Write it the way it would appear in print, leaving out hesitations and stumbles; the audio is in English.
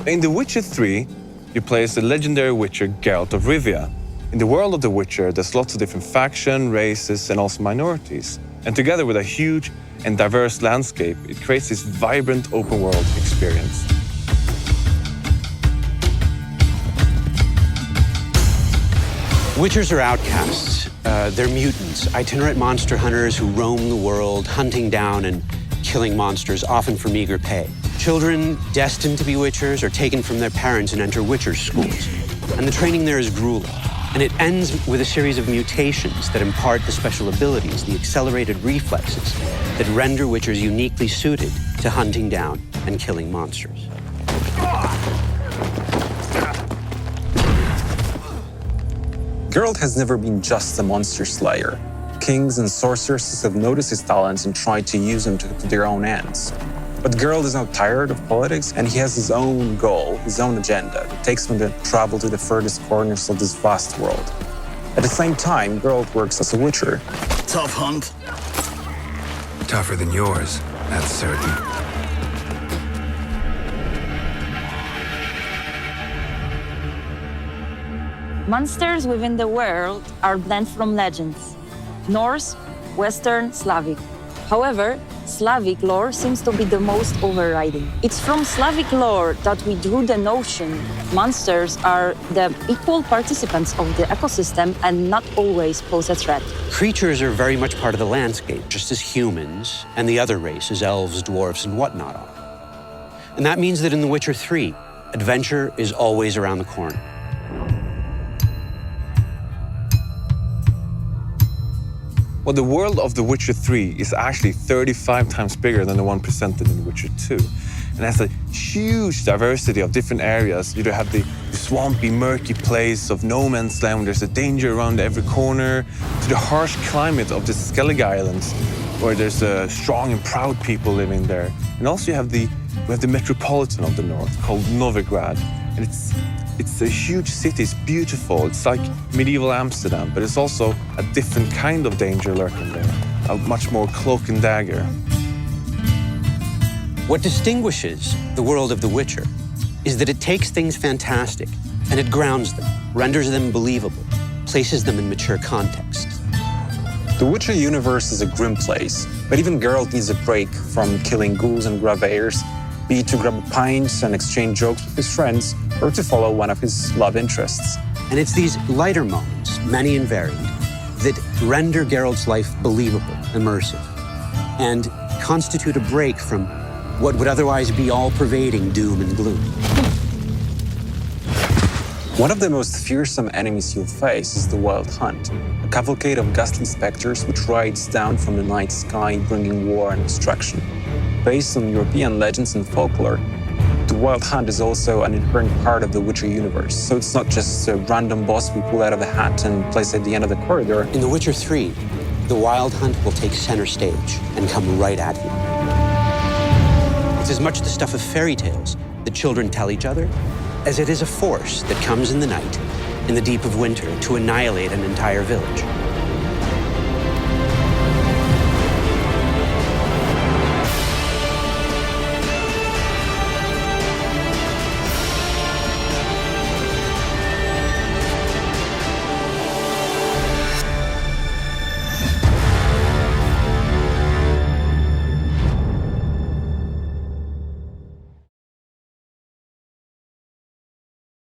In The Witcher 3, you play as the legendary witcher Geralt of Rivia. In the world of The Witcher, there's lots of different factions, races, and also minorities. And together with a huge and diverse landscape, it creates this vibrant open-world experience. Witchers are outcasts. They're mutants, itinerant monster hunters who roam the world, hunting down and killing monsters, often for meager pay. Children destined to be witchers are taken from their parents and enter witcher schools. And the training there is grueling. And it ends with a series of mutations that impart the special abilities, the accelerated reflexes, that render witchers uniquely suited to hunting down and killing monsters. Geralt has never been just a monster slayer. Kings and sorceresses have noticed his talents and tried to use them to their own ends. But Geralt is now tired of politics, and he has his own goal, his own agenda, that takes him to travel to the furthest corners of this vast world. At the same time, Geralt works as a witcher. Tough hunt. Tougher than yours, that's certain. Monsters within the world are blend from legends: Norse, Western, Slavic. However, Slavic lore seems to be the most overriding. It's from Slavic lore that we drew the notion monsters are the equal participants of the ecosystem and not always pose a threat. Creatures are very much part of the landscape, just as humans and the other races, elves, dwarves, and whatnot are. And that means that in The Witcher 3, adventure is always around the corner. Well, the world of The Witcher 3 is actually 35 times bigger than the one presented in The Witcher 2. And has a huge diversity of different areas. You have the swampy, murky place of no man's land where there's a danger around every corner, to the harsh climate of the Skellige Islands, where there's strong and proud people living there. And also we have the metropolitan of the north, called Novigrad. And it's a huge city, it's beautiful. It's like medieval Amsterdam, but it's also a different kind of danger lurking there, a much more cloak and dagger. What distinguishes the world of The Witcher is that it takes things fantastic and it grounds them, renders them believable, places them in mature contexts. The Witcher universe is a grim place, but even Geralt needs a break from killing ghouls and graveyors, be it to grab a pint and exchange jokes with his friends, or to follow one of his love interests. And it's these lighter moments, many and varied, that render Geralt's life believable, immersive, and constitute a break from what would otherwise be all-pervading doom and gloom. One of the most fearsome enemies you'll face is the Wild Hunt, a cavalcade of ghastly specters which rides down from the night sky, bringing war and destruction. Based on European legends and folklore, the Wild Hunt is also an inherent part of the Witcher universe, so it's not just a random boss we pull out of a hat and place at the end of the corridor. In The Witcher 3, the Wild Hunt will take center stage and come right at you. It's as much the stuff of fairy tales that children tell each other as it is a force that comes in the night, in the deep of winter, to annihilate an entire village.